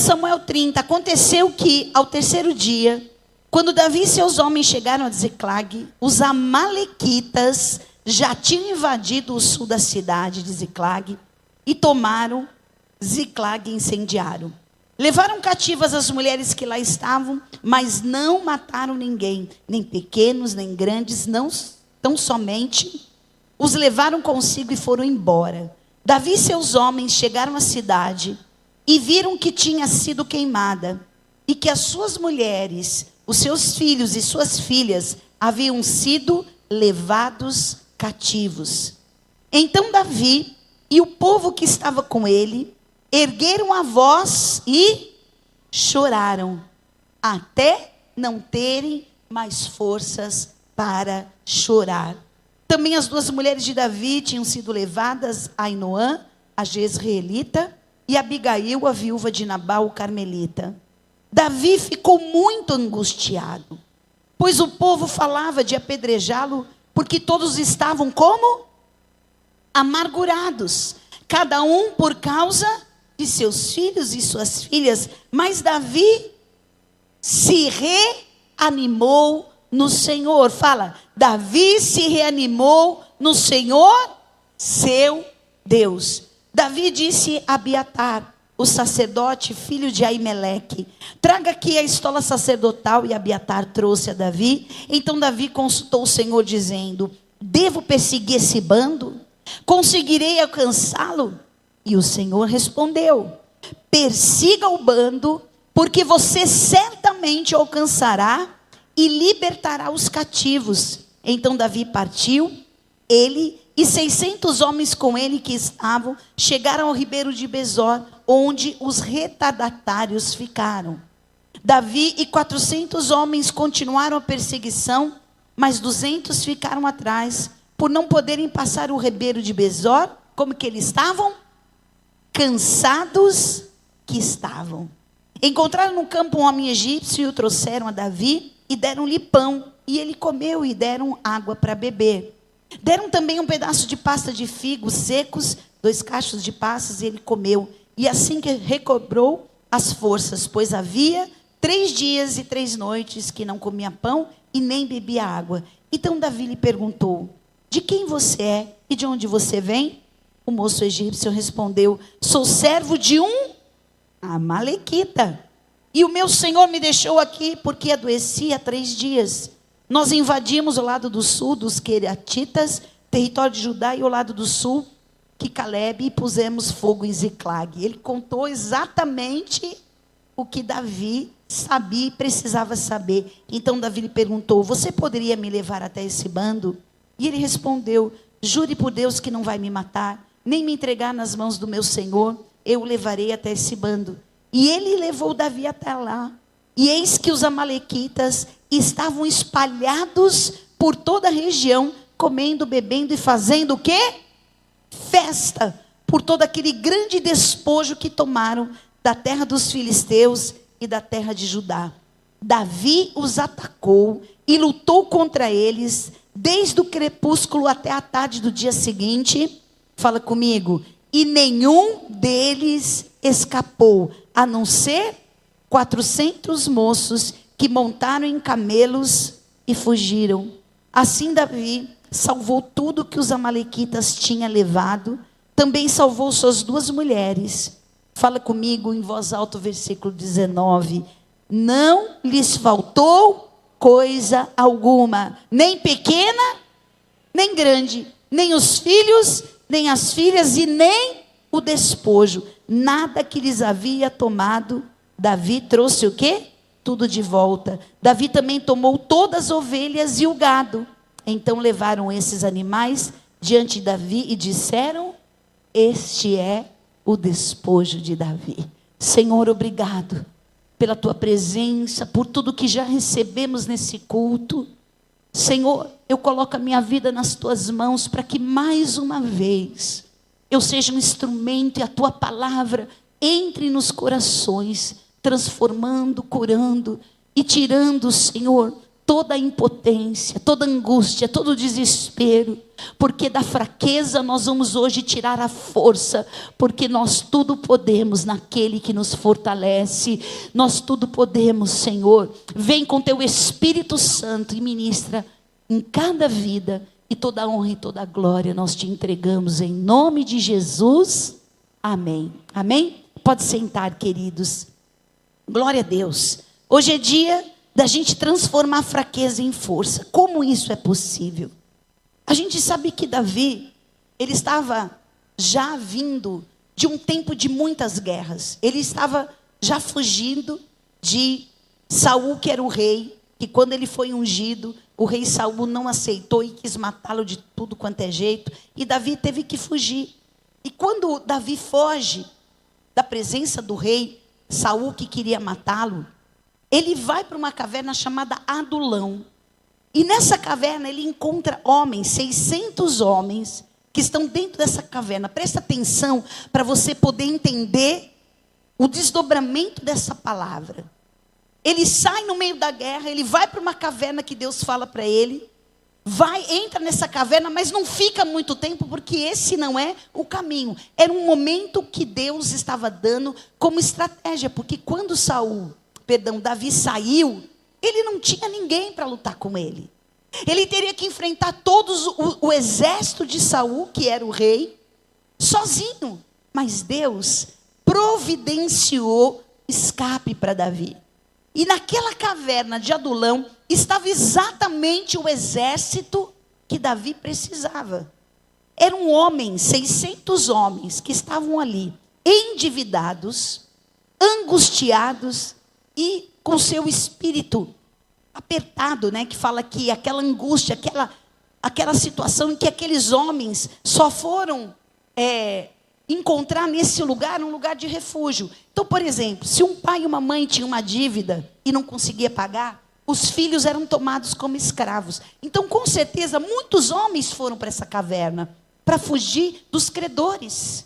Samuel 30, aconteceu que ao terceiro dia, quando Davi e seus homens chegaram a Ziclag, os amalequitas já tinham invadido o sul da cidade de Ziclag e tomaram Ziclag e incendiaram. Levaram cativas as mulheres que lá estavam, mas não mataram ninguém, nem pequenos, nem grandes, não tão somente os levaram consigo e foram embora. Davi e seus homens chegaram à cidade e viram que tinha sido queimada e que as suas mulheres, os seus filhos e suas filhas haviam sido levados cativos. Então Davi e o povo que estava com ele ergueram a voz e choraram, até não terem mais forças para chorar. Também as duas mulheres de Davi tinham sido levadas, Ainoã, a jezreelita, e Abigail, a viúva de Nabal, o carmelita. Davi ficou muito angustiado, pois o povo falava de apedrejá-lo, porque todos estavam como? Amargurados, cada um por causa de seus filhos e suas filhas. Mas Davi se reanimou no Senhor. Fala, Davi se reanimou no Senhor, seu Deus. Davi disse a Abiatar, o sacerdote, filho de Aimeleque: traga aqui a estola sacerdotal. E Abiatar trouxe a Davi. Então Davi consultou o Senhor, dizendo: devo perseguir esse bando? Conseguirei alcançá-lo? E o Senhor respondeu: persiga o bando, porque você certamente o alcançará e libertará os cativos. Então Davi partiu, ele e 600 homens com ele que estavam, chegaram ao ribeiro de Besor, onde os retardatários ficaram. Davi e 400 homens continuaram a perseguição, mas 200 ficaram atrás, por não poderem passar o ribeiro de Besor. Como que eles estavam? Cansados que estavam. Encontraram no campo um homem egípcio e o trouxeram a Davi e deram-lhe pão, e ele comeu, e deram água para beber. Deram também um pedaço de pasta de figos secos, 2 cachos de passas, e ele comeu. E assim que recobrou as forças, pois havia 3 dias e 3 noites que não comia pão e nem bebia água. Então Davi lhe perguntou: de quem você é e de onde você vem? O moço egípcio respondeu: sou servo de um amalequita, e o meu senhor me deixou aqui porque adoeci há 3 dias. Nós invadimos o lado do sul dos Queratitas, território de Judá, e o lado do sul, que Caleb, e pusemos fogo em Ziclag. Ele contou exatamente o que Davi sabia e precisava saber. Então Davi lhe perguntou: você poderia me levar até esse bando? E ele respondeu: jure por Deus que não vai me matar, nem me entregar nas mãos do meu senhor. Eu o levarei até esse bando. E ele levou Davi até lá. E eis que os amalequitas estavam espalhados por toda a região, comendo, bebendo e fazendo o quê? Festa, por todo aquele grande despojo que tomaram da terra dos filisteus e da terra de Judá. Davi os atacou e lutou contra eles, desde o crepúsculo até a tarde do dia seguinte. Fala comigo. E nenhum deles escapou, a não ser 400 moços que montaram em camelos e fugiram. Assim Davi salvou tudo que os amalequitas tinham levado. Também salvou suas 2 mulheres. Fala comigo em voz alta o versículo 19. Não lhes faltou coisa alguma, nem pequena, nem grande, nem os filhos, nem as filhas, e nem o despojo. Nada que lhes havia tomado. Davi trouxe o quê? Tudo de volta. Davi também tomou todas as ovelhas e o gado. Então levaram esses animais diante de Davi e disseram: este é o despojo de Davi. Senhor, obrigado pela tua presença, por tudo que já recebemos nesse culto. Senhor, eu coloco a minha vida nas tuas mãos, para que mais uma vez eu seja um instrumento e a tua palavra entre nos corações, transformando, curando e tirando, Senhor, toda a impotência, toda a angústia, todo o desespero, porque da fraqueza nós vamos hoje tirar a força, porque nós tudo podemos naquele que nos fortalece. Nós tudo podemos, Senhor. Vem com teu Espírito Santo e ministra em cada vida, e toda a honra e toda a glória nós te entregamos em nome de Jesus. Amém. Amém? Pode sentar, queridos. Glória a Deus. Hoje é dia da gente transformar a fraqueza em força. Como isso é possível? A gente sabe que Davi, ele estava já vindo de um tempo de muitas guerras. Ele estava já fugindo de Saul, que era o rei, que quando ele foi ungido, o rei Saul não aceitou e quis matá-lo de tudo quanto é jeito. E Davi teve que fugir. E quando Davi foge da presença do rei Saul, que queria matá-lo, ele vai para uma caverna chamada Adulão. E nessa caverna ele encontra homens, 600 homens, que estão dentro dessa caverna. Presta atenção para você poder entender o desdobramento dessa palavra. Ele sai no meio da guerra, ele vai para uma caverna que Deus fala para ele. Entra nessa caverna, mas não fica muito tempo, porque esse não é o caminho. Era um momento que Deus estava dando como estratégia, porque quando Davi saiu, ele não tinha ninguém para lutar com ele. Ele teria que enfrentar todos o exército de Saul, que era o rei, sozinho. Mas Deus providenciou escape para Davi. E naquela caverna de Adulão estava exatamente o exército que Davi precisava. Eram homens, 600 homens, que estavam ali, endividados, angustiados, e com seu espírito apertado, né? Que fala que aquela angústia, aquela situação em que aqueles homens só foram encontrar nesse lugar um lugar de refúgio. Então, por exemplo, se um pai e uma mãe tinham uma dívida e não conseguia pagar, os filhos eram tomados como escravos. Então, com certeza, muitos homens foram para essa caverna para fugir dos credores.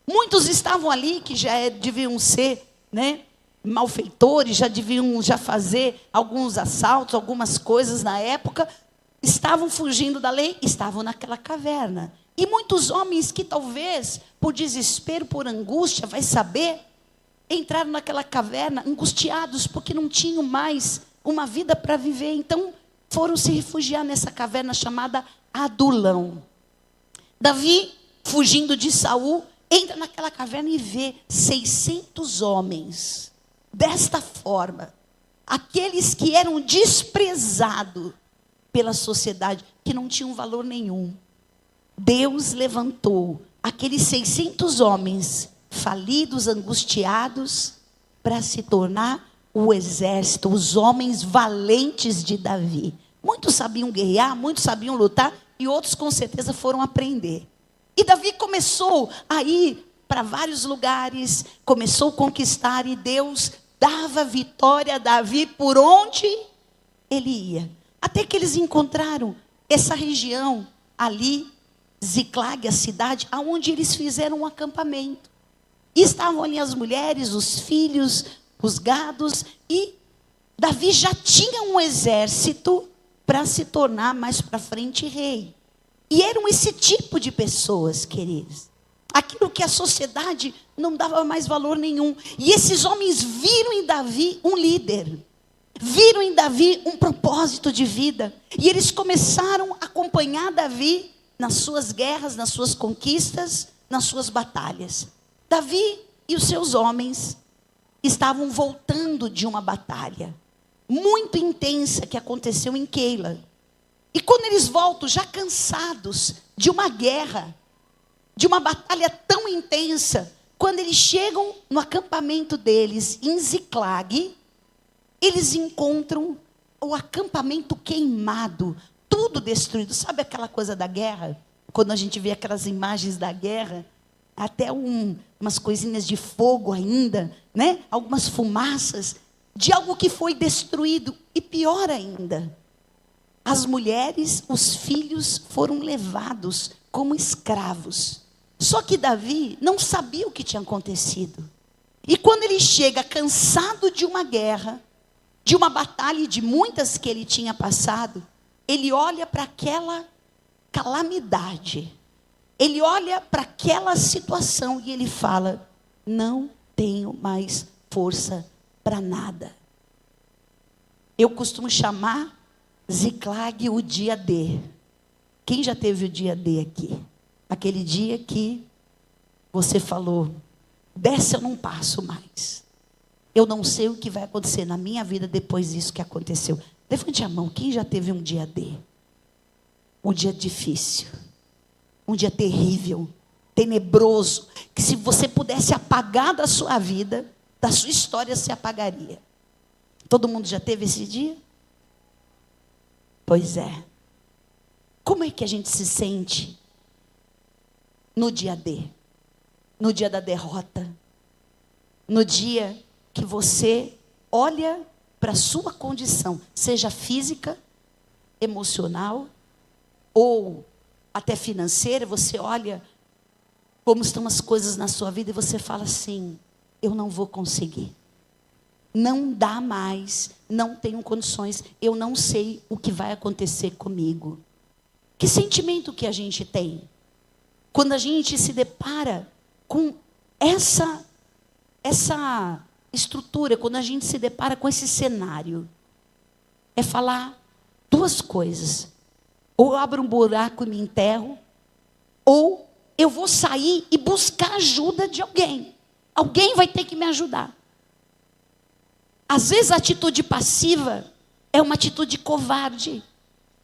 Muitos estavam ali que já deviam ser, né, malfeitores, já deviam fazer alguns assaltos, algumas coisas na época, estavam fugindo da lei, estavam naquela caverna. E muitos homens que talvez, por desespero, por angústia, vai saber, entraram naquela caverna angustiados, porque não tinham mais uma vida para viver. Então, foram se refugiar nessa caverna chamada Adulão. Davi, fugindo de Saul, entra naquela caverna e vê 600 homens. Desta forma, aqueles que eram desprezados pela sociedade, que não tinham valor nenhum. Deus levantou aqueles 600 homens falidos, angustiados, para se tornar o exército, os homens valentes de Davi. Muitos sabiam guerrear, muitos sabiam lutar, e outros com certeza foram aprender. E Davi começou a ir para vários lugares, começou a conquistar, e Deus dava vitória a Davi por onde ele ia. Até que eles encontraram essa região ali, Ziclag, a cidade, aonde eles fizeram um acampamento. E estavam ali as mulheres, os filhos, os gados, e Davi já tinha um exército para se tornar mais para frente rei. E eram esse tipo de pessoas, queridos. Aquilo que a sociedade não dava mais valor nenhum. E esses homens viram em Davi um líder. Viram em Davi um propósito de vida. E eles começaram a acompanhar Davi nas suas guerras, nas suas conquistas, nas suas batalhas. Davi e os seus homens estavam voltando de uma batalha muito intensa que aconteceu em Keila. E quando eles voltam, já cansados de uma guerra, de uma batalha tão intensa, quando eles chegam no acampamento deles, em Ziclag, eles encontram o acampamento queimado, tudo destruído. Sabe aquela coisa da guerra? Quando a gente vê aquelas imagens da guerra, até umas coisinhas de fogo ainda, né? Algumas fumaças de algo que foi destruído. E pior ainda, as mulheres, os filhos foram levados como escravos. Só que Davi não sabia o que tinha acontecido. E quando ele chega cansado de uma guerra, de uma batalha e de muitas que ele tinha passado, ele olha para aquela calamidade, ele olha para aquela situação e ele fala: não tenho mais força para nada. Eu costumo chamar Ziklag o dia D. Quem já teve o dia D aqui? Aquele dia que você falou: dessa eu não passo mais. Eu não sei o que vai acontecer na minha vida depois disso que aconteceu. Levante a mão, quem já teve um dia D? Um dia difícil, um dia terrível, tenebroso, que se você pudesse apagar da sua vida, da sua história, se apagaria. Todo mundo já teve esse dia? Pois é. Como é que a gente se sente no dia D? No dia da derrota? No dia que você olha para a sua condição, seja física, emocional, ou até financeira, você olha como estão as coisas na sua vida e você fala assim: eu não vou conseguir. Não dá mais, não tenho condições, eu não sei o que vai acontecer comigo. Que sentimento que a gente tem quando a gente se depara com essa estrutura, quando a gente se depara com esse cenário? É falar duas coisas: ou eu abro um buraco e me enterro, ou eu vou sair e buscar ajuda de alguém. Alguém vai ter que me ajudar. Às vezes a atitude passiva é uma atitude covarde,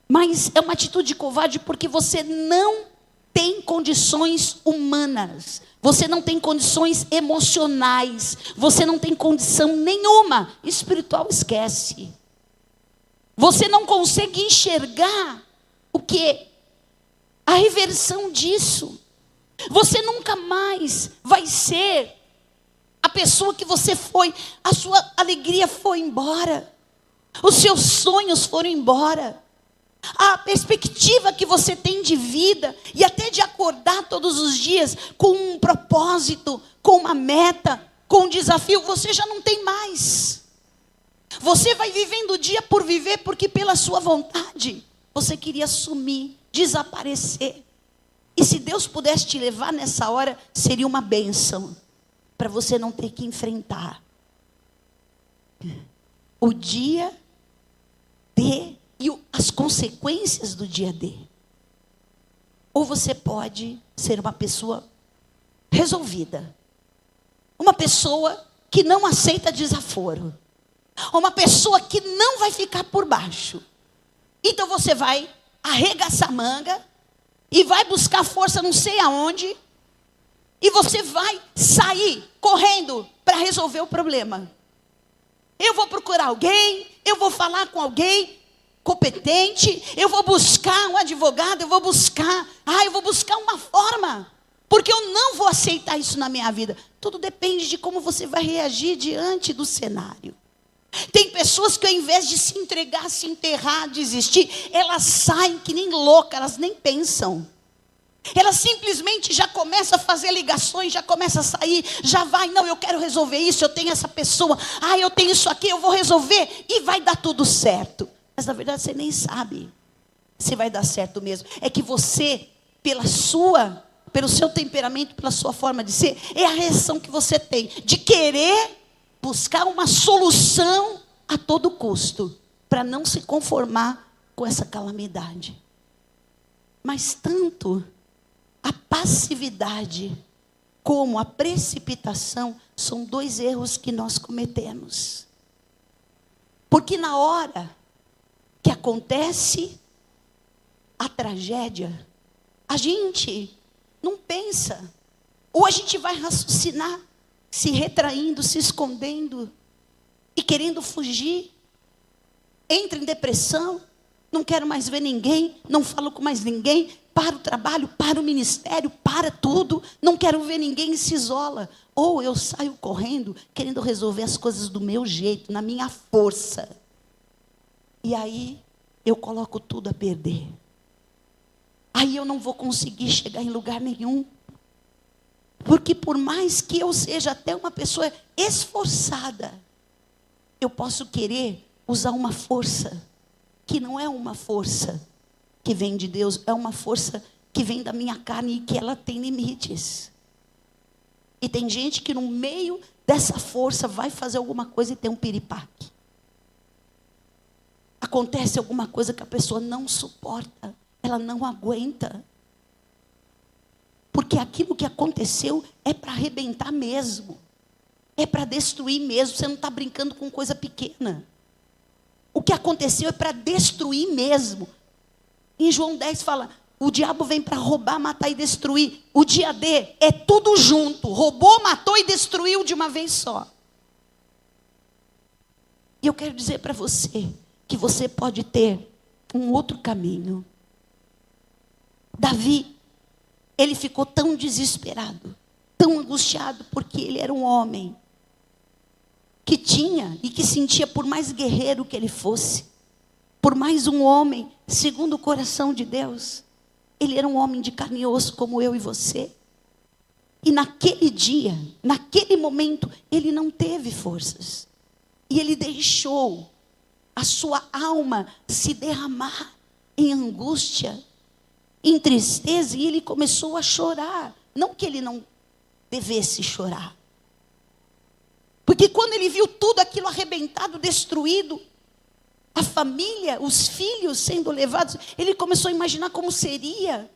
mas é uma atitude covarde porque você não tem condições humanas, você não tem condições emocionais, você não tem condição nenhuma espiritual, esquece. Você não consegue enxergar o que? A reversão disso. Você nunca mais vai ser a pessoa que você foi. A sua alegria foi embora, os seus sonhos foram embora, a perspectiva que você tem de vida, e até de acordar todos os dias com um propósito, com uma meta, com um desafio, você já não tem mais. Você vai vivendo dia por viver, porque pela sua vontade você queria sumir, desaparecer. E se Deus pudesse te levar nessa hora, seria uma bênção, para você não ter que enfrentar o dia D e as consequências do dia D. Ou você pode ser uma pessoa resolvida, uma pessoa que não aceita desaforo, uma pessoa que não vai ficar por baixo. Então você vai arregaçar a manga e vai buscar força não sei aonde, e você vai sair correndo para resolver o problema. Eu vou procurar alguém, eu vou falar com alguém competente, eu vou buscar um advogado, eu vou buscar uma forma, porque eu não vou aceitar isso na minha vida. Tudo depende de como você vai reagir diante do cenário. Tem pessoas que ao invés de se entregar, se enterrar, desistir, elas saem que nem loucas, elas nem pensam. Elas simplesmente já começam a fazer ligações, já começam a sair, já vai, não, eu quero resolver isso, eu tenho essa pessoa, eu tenho isso aqui, eu vou resolver e vai dar tudo certo. Mas na verdade você nem sabe se vai dar certo mesmo. É que você, pelo seu temperamento, pela sua forma de ser, é a reação que você tem de querer buscar uma solução a todo custo, para não se conformar com essa calamidade. Mas tanto a passividade como a precipitação são dois erros que nós cometemos. Porque na hora que acontece a tragédia, a gente não pensa, ou a gente vai raciocinar, se retraindo, se escondendo e querendo fugir, entra em depressão, não quero mais ver ninguém, não falo com mais ninguém, para o trabalho, para o ministério, para tudo, não quero ver ninguém e se isola. Ou eu saio correndo, querendo resolver as coisas do meu jeito, na minha força. E aí eu coloco tudo a perder. Aí eu não vou conseguir chegar em lugar nenhum. Porque por mais que eu seja até uma pessoa esforçada, eu posso querer usar uma força que não é uma força que vem de Deus, é uma força que vem da minha carne e que ela tem limites. E tem gente que no meio dessa força vai fazer alguma coisa e tem um piripaque. Acontece alguma coisa que a pessoa não suporta, ela não aguenta. Porque aquilo que aconteceu é para arrebentar mesmo. É para destruir mesmo. Você não está brincando com coisa pequena. O que aconteceu é para destruir mesmo. Em João 10 fala, o diabo vem para roubar, matar e destruir. O dia D é tudo junto. Roubou, matou e destruiu de uma vez só. E eu quero dizer para você, que você pode ter um outro caminho. Davi, ele ficou tão desesperado, tão angustiado, porque ele era um homem que tinha e que sentia, por mais guerreiro que ele fosse, por mais um homem segundo o coração de Deus, ele era um homem de carne e osso como eu e você. E naquele dia, naquele momento, ele não teve forças. E ele deixou a sua alma se derramar em angústia, em tristeza, e ele começou a chorar. Não que ele não devesse chorar. Porque quando ele viu tudo aquilo arrebentado, destruído, a família, os filhos sendo levados, ele começou a imaginar como seria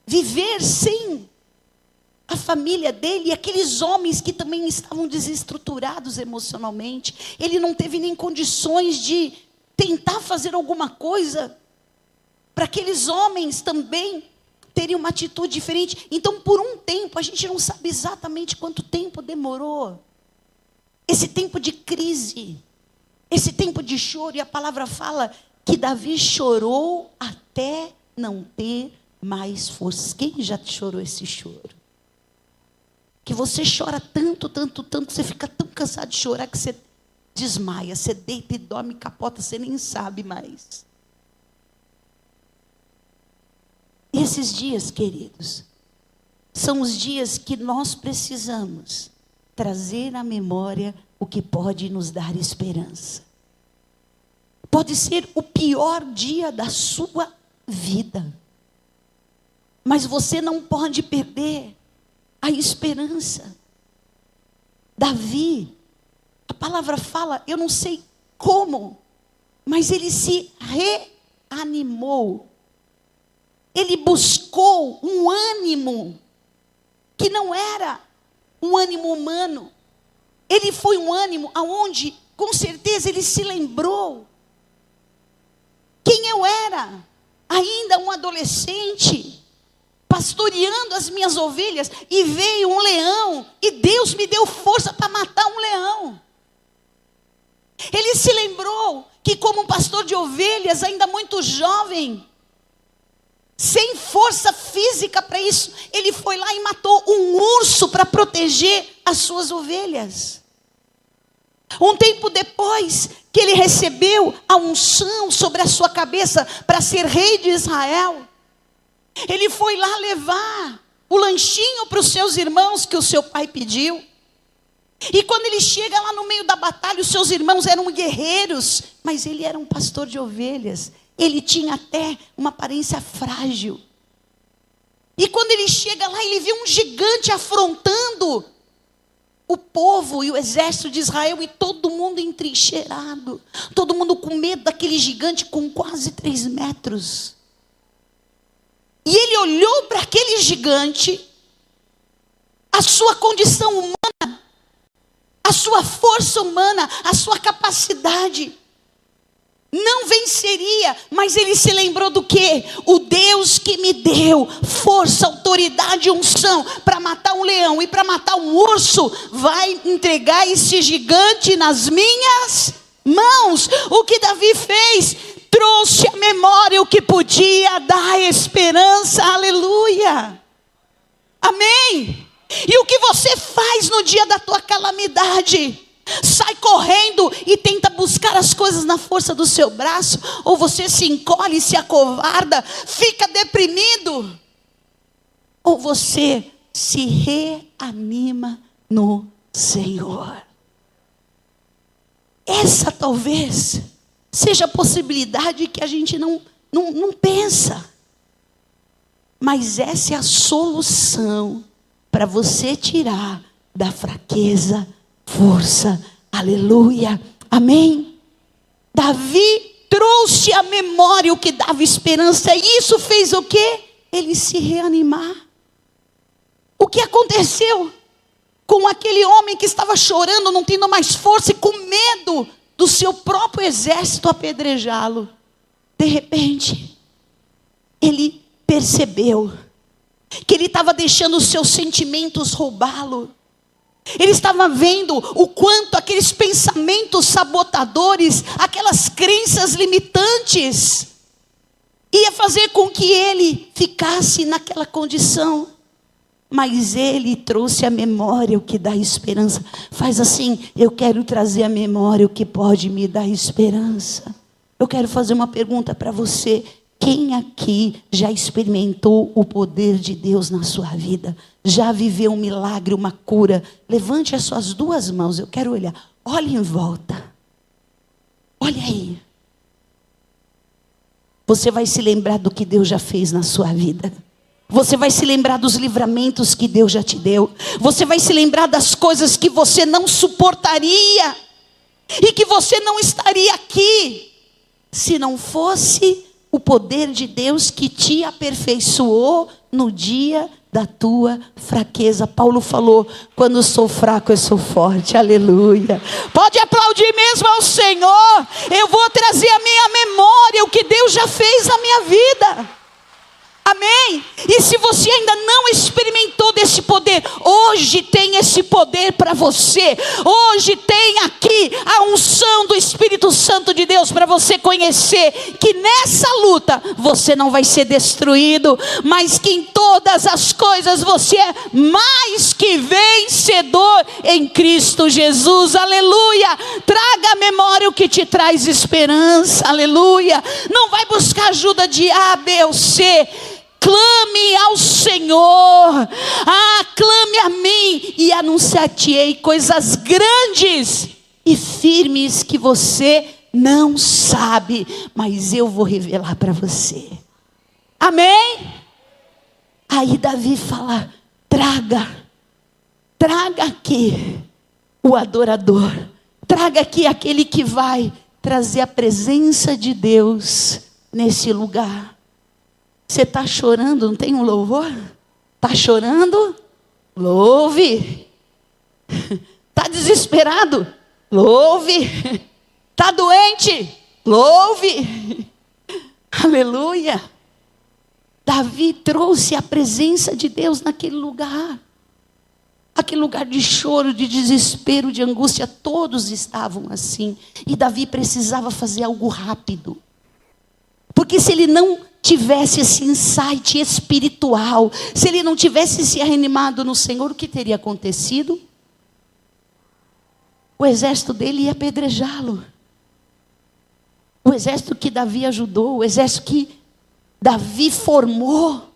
viver sem a família dele, e aqueles homens que também estavam desestruturados emocionalmente. Ele não teve nem condições de tentar fazer alguma coisa para aqueles homens também terem uma atitude diferente. Então, por um tempo, a gente não sabe exatamente quanto tempo demorou esse tempo de crise, esse tempo de choro. E a palavra fala que Davi chorou até não ter mais forças. Quem já chorou esse choro? Que você chora tanto, tanto, tanto, você fica tão cansado de chorar que você desmaia, você deita e dorme, capota, você nem sabe mais. Esses dias, queridos, são os dias que nós precisamos trazer à memória o que pode nos dar esperança. Pode ser o pior dia da sua vida, mas você não pode perder a esperança. Davi, a palavra fala, eu não sei como, mas ele se reanimou. Ele buscou um ânimo que não era um ânimo humano. Ele foi um ânimo aonde, com certeza, ele se lembrou quem eu era, ainda um adolescente, pastoreando as minhas ovelhas, e veio um leão, e Deus me deu força para matar um leão. Ele se lembrou que, como um pastor de ovelhas, ainda muito jovem, sem força física para isso, ele foi lá e matou um urso para proteger as suas ovelhas. Um tempo depois que ele recebeu a unção sobre a sua cabeça para ser rei de Israel, ele foi lá levar o lanchinho para os seus irmãos que o seu pai pediu. E quando ele chega lá no meio da batalha, os seus irmãos eram guerreiros, mas ele era um pastor de ovelhas. Ele tinha até uma aparência frágil. E quando ele chega lá, ele vê um gigante afrontando o povo e o exército de Israel, e todo mundo entrincheirado, todo mundo com medo daquele gigante com quase 3 metros. E ele olhou para aquele gigante, a sua condição humana, a sua força humana, a sua capacidade não venceria, mas ele se lembrou do quê? O Deus que me deu força, autoridade e unção para matar um leão e para matar um urso, vai entregar esse gigante nas minhas mãos. O que Davi fez? Trouxe à memória o que podia dar esperança, aleluia, amém. E o que você faz no dia da tua calamidade? Sai correndo e tenta buscar as coisas na força do seu braço, ou você se encolhe, se acovarda, fica deprimido, ou você se reanima no Senhor. essa talvez seja a possibilidade que a gente não pensa. Mas essa é a solução para você tirar da fraqueza força. Aleluia. Amém? Davi trouxe à memória o que dava esperança. E isso fez o quê? Ele se reanimar. O que aconteceu com aquele homem que estava chorando, não tendo mais força e com medo do seu próprio exército apedrejá-lo? De repente, ele percebeu que ele estava deixando os seus sentimentos roubá-lo. Ele estava vendo o quanto aqueles pensamentos sabotadores, aquelas crenças limitantes, ia fazer com que ele ficasse naquela condição. Mas ele trouxe à memória o que dá esperança. Faz assim: eu quero trazer à memória o que pode me dar esperança. Eu quero fazer uma pergunta para você. Quem aqui já experimentou o poder de Deus na sua vida? Já viveu um milagre, uma cura? Levante as suas duas mãos, eu quero olhar. Olhe em volta. Olha aí. Você vai se lembrar do que Deus já fez na sua vida. Você vai se lembrar dos livramentos que Deus já te deu. Você vai se lembrar das coisas que você não suportaria. E que você não estaria aqui se não fosse o poder de Deus que te aperfeiçoou no dia da tua fraqueza. Paulo falou: quando sou fraco eu sou forte. Aleluia. Pode aplaudir mesmo ao Senhor. Eu vou trazer à minha memória o que Deus já fez na minha vida. Amém? E se você ainda não experimentou desse poder, hoje tem esse poder para você. Hoje tem aqui a unção do Espírito Santo de Deus para você conhecer que nessa luta você não vai ser destruído, mas que em todas as coisas você é mais que vencedor em Cristo Jesus. Aleluia. Traga à memória o que te traz esperança. Aleluia. Não vai buscar ajuda de A, B ou C. Clame ao Senhor, clame a mim, e anunciar-te-ei coisas grandes e firmes que você não sabe, mas eu vou revelar para você. Amém? Aí Davi fala: traga aqui o adorador, traga aqui aquele que vai trazer a presença de Deus nesse lugar. Você está chorando, não tem um louvor? Está chorando? Louve. Está desesperado? Louve. Está doente? Louve. Aleluia. Davi trouxe a presença de Deus naquele lugar. Aquele lugar de choro, de desespero, de angústia. Todos estavam assim. E Davi precisava fazer algo rápido. Porque se ele não tivesse esse insight espiritual, se ele não tivesse se reanimado no Senhor, o que teria acontecido? O exército dele ia apedrejá-lo. O exército que Davi ajudou, o exército que Davi formou,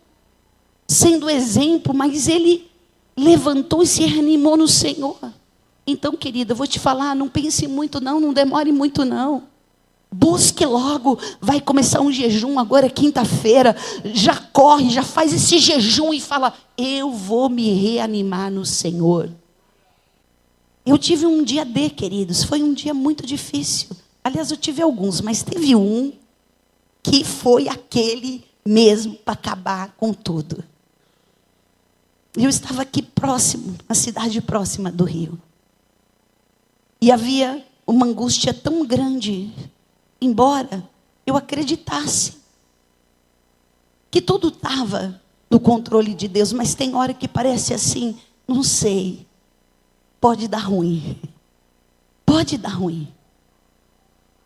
sendo exemplo, mas ele levantou e se reanimou no Senhor. Então, querida, eu vou te falar, não pense muito não demore muito não. Busque logo, vai começar um jejum, agora é quinta-feira, já corre, já faz esse jejum e fala: eu vou me reanimar no Senhor. Eu tive um dia queridos, foi um dia muito difícil. Aliás, eu tive alguns, mas teve um que foi aquele mesmo para acabar com tudo. Eu estava aqui próximo, na cidade próxima do Rio. E havia uma angústia tão grande. Embora eu acreditasse que tudo estava no controle de Deus, mas tem hora que parece assim, não sei, pode dar ruim. Pode dar ruim.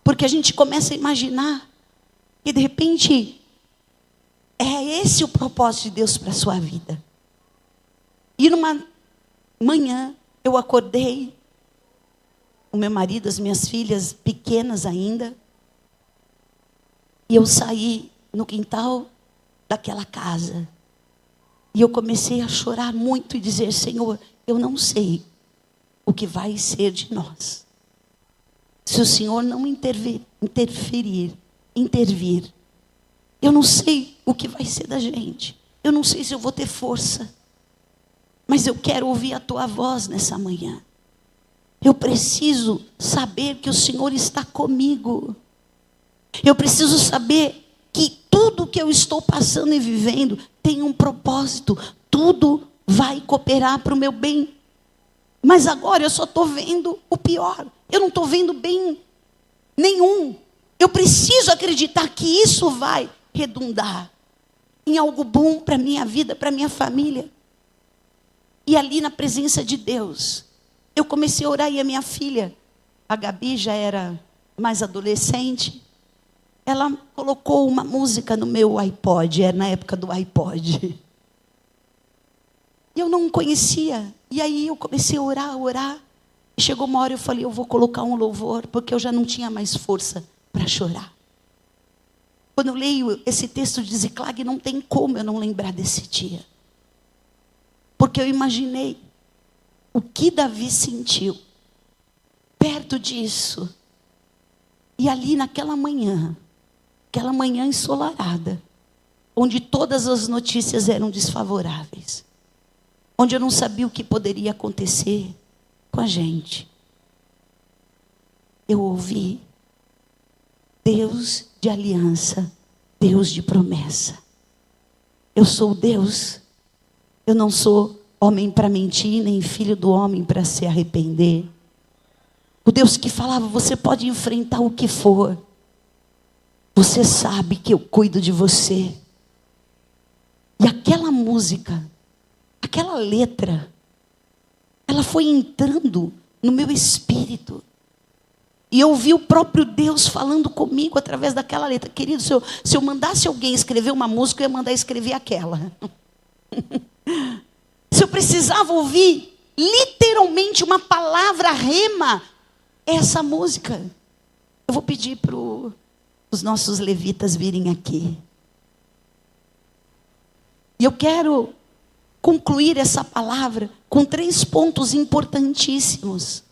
Porque a gente começa a imaginar que de repente é esse o propósito de Deus para a sua vida. E numa manhã eu acordei, o meu marido, as minhas filhas pequenas ainda, e eu saí no quintal daquela casa. E eu comecei a chorar muito e dizer: Senhor, eu não sei o que vai ser de nós. se o Senhor não intervir, eu não sei o que vai ser da gente. Eu não sei se eu vou ter força. Mas eu quero ouvir a tua voz nessa manhã. Eu preciso saber que o Senhor está comigo. Eu preciso saber que tudo que eu estou passando e vivendo tem um propósito. Tudo vai cooperar para o meu bem. Mas agora eu só estou vendo o pior. Eu não estou vendo bem nenhum. Eu preciso acreditar que isso vai redundar em algo bom para a minha vida, para a minha família. E ali na presença de Deus, eu comecei a orar e a minha filha, a Gabi já era mais adolescente, ela colocou uma música no meu iPod, era na época do iPod. E eu não conhecia. E aí eu comecei a orar. E chegou uma hora eu falei, eu vou colocar um louvor, porque eu já não tinha mais força para chorar. Quando eu leio esse texto de Ziclag, não tem como eu não lembrar desse dia. Porque eu imaginei o que Davi sentiu perto disso. E ali naquela manhã ensolarada, onde todas as notícias eram desfavoráveis, onde eu não sabia o que poderia acontecer com a gente, eu ouvi: Deus de aliança, Deus de promessa. Eu sou o Deus, eu não sou homem para mentir, nem filho do homem para se arrepender. O Deus que falava, você pode enfrentar o que for, você sabe que eu cuido de você. E aquela música, aquela letra, ela foi entrando no meu espírito. E eu ouvi o próprio Deus falando comigo através daquela letra. Querido, se eu mandasse alguém escrever uma música, eu ia mandar escrever aquela. Se eu precisava ouvir literalmente uma palavra rema, essa música. Eu vou pedir para os nossos levitas virem aqui. E eu quero concluir essa palavra com 3 pontos importantíssimos.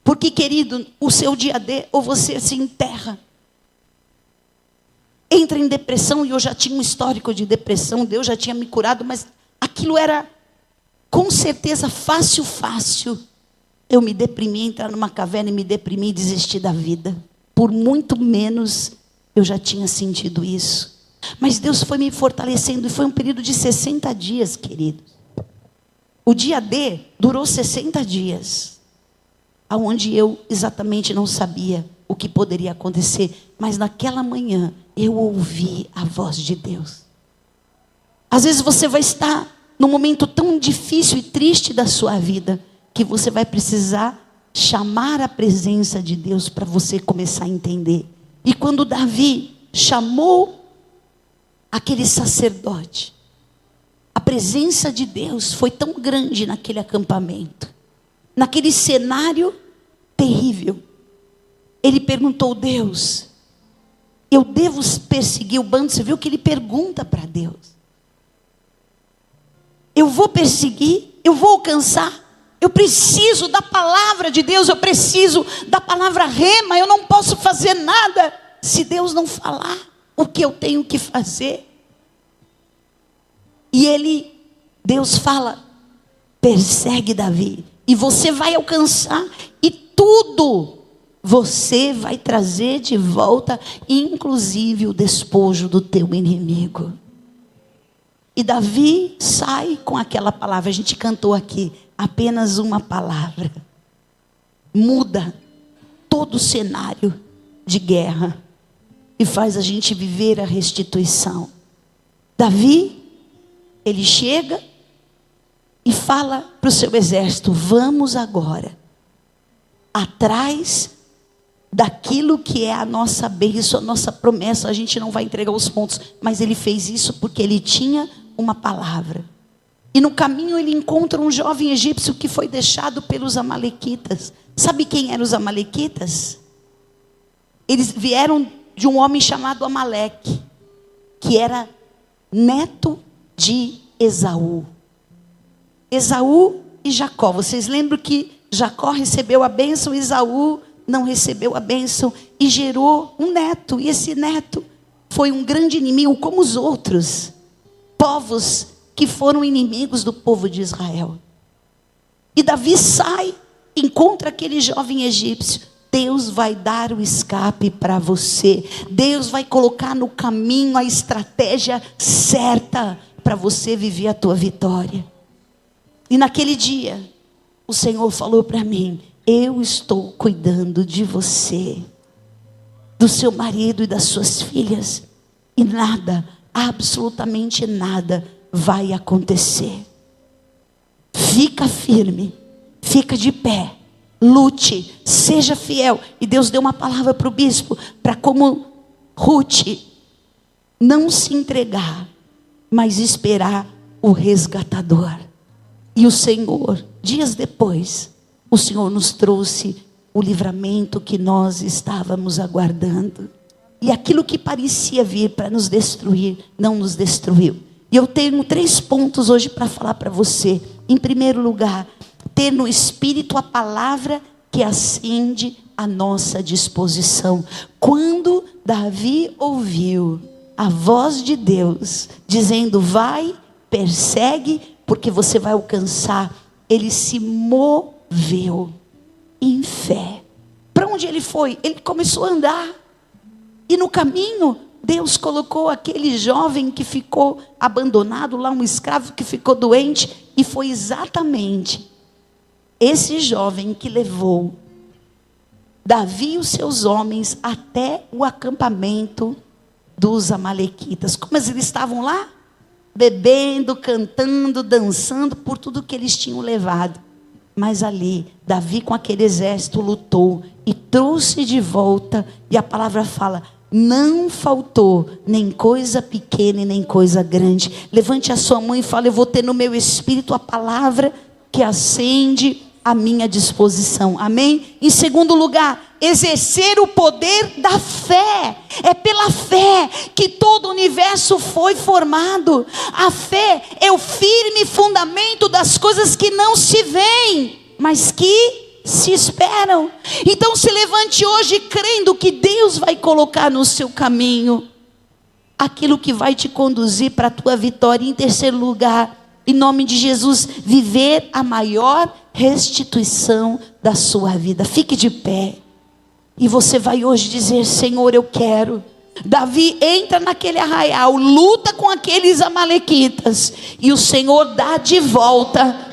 Porque, querido, o seu dia D, ou você se enterra, entra em depressão, e eu já tinha um histórico de depressão, Deus já tinha me curado, mas aquilo era, com certeza, fácil. Eu me deprimi, entrar numa caverna e me deprimir e desistir da vida. Por muito menos, eu já tinha sentido isso. Mas Deus foi me fortalecendo, e foi um período de 60 dias, queridos. O dia D durou 60 dias. Aonde eu exatamente não sabia o que poderia acontecer. Mas naquela manhã, eu ouvi a voz de Deus. Às vezes você vai estar num momento tão difícil e triste da sua vida, que você vai precisar chamar a presença de Deus para você começar a entender. E quando Davi chamou aquele sacerdote, a presença de Deus foi tão grande naquele acampamento, naquele cenário terrível. Ele perguntou: Deus, eu devo perseguir o bando? Você viu que ele pergunta para Deus. Eu vou perseguir? Eu vou alcançar? Eu preciso da palavra de Deus, eu preciso da palavra rema, eu não posso fazer nada se Deus não falar o que eu tenho que fazer. E Deus fala: persegue Davi, e você vai alcançar, e tudo você vai trazer de volta, inclusive o despojo do teu inimigo. E Davi sai com aquela palavra, a gente cantou aqui, apenas uma palavra muda todo o cenário de guerra e faz a gente viver a restituição. Davi, ele chega e fala para o seu exército: vamos agora atrás daquilo que é a nossa bênção, a nossa promessa. A gente não vai entregar os pontos, mas ele fez isso porque ele tinha uma palavra. E no caminho ele encontra um jovem egípcio que foi deixado pelos amalequitas. Sabe quem eram os amalequitas? Eles vieram de um homem chamado Amaleque, que era neto de Esaú. Esaú e Jacó. Vocês lembram que Jacó recebeu a bênção, Esaú não recebeu a bênção e gerou um neto. E esse neto foi um grande inimigo, como os outros povos que foram inimigos do povo de Israel. E Davi sai, encontra aquele jovem egípcio. Deus vai dar o escape para você. Deus vai colocar no caminho a estratégia certa para você viver a tua vitória. E naquele dia, o Senhor falou para mim: eu estou cuidando de você, do seu marido e das suas filhas. E nada, absolutamente nada vai acontecer. Fica firme, fica de pé. Lute, seja fiel. E Deus deu uma palavra para o bispo, para como Ruth não se entregar, mas esperar o resgatador. E o Senhor, dias depois, o Senhor nos trouxe o livramento que nós estávamos aguardando. E aquilo que parecia vir para nos destruir, não nos destruiu. E eu tenho 3 pontos hoje para falar para você. Em primeiro lugar, ter no Espírito a palavra que acende a nossa disposição. Quando Davi ouviu a voz de Deus dizendo: vai, persegue, porque você vai alcançar, ele se moveu em fé. Para onde ele foi? Ele começou a andar. E no caminho, Deus colocou aquele jovem que ficou abandonado lá, um escravo que ficou doente. E foi exatamente esse jovem que levou Davi e os seus homens até o acampamento dos amalequitas. Como eles estavam lá? Bebendo, cantando, dançando por tudo que eles tinham levado. Mas ali, Davi com aquele exército lutou e trouxe de volta. E a palavra fala: não faltou nem coisa pequena e nem coisa grande. Levante a sua mão e fale: eu vou ter no meu espírito a palavra que acende a minha disposição. Amém? Em segundo lugar, exercer o poder da fé. É pela fé que todo o universo foi formado. A fé é o firme fundamento das coisas que não se veem, mas que se esperam. Então se levante hoje crendo que Deus vai colocar no seu caminho aquilo que vai te conduzir para a tua vitória. Em terceiro lugar, em nome de Jesus, viver a maior restituição da sua vida. Fique de pé. E você vai hoje dizer: Senhor, eu quero. Davi entra naquele arraial, luta com aqueles amalequitas, e o Senhor dá de volta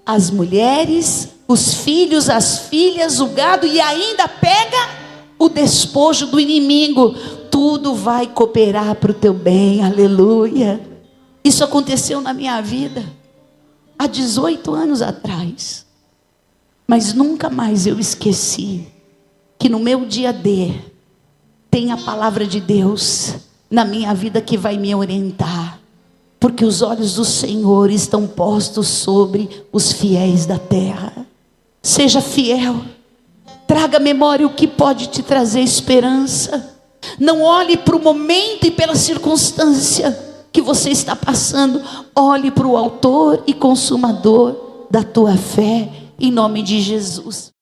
as mulheres, os filhos, as filhas, o gado, e ainda pega o despojo do inimigo. Tudo vai cooperar para o teu bem. Aleluia. Isso aconteceu na minha vida há 18 anos atrás, mas nunca mais eu esqueci que no meu dia D tem a palavra de Deus na minha vida que vai me orientar, porque os olhos do Senhor estão postos sobre os fiéis da terra. Seja fiel, traga à memória o que pode te trazer esperança. Não olhe para o momento e pela circunstância que você está passando. Olhe para o autor e consumador da tua fé, em nome de Jesus.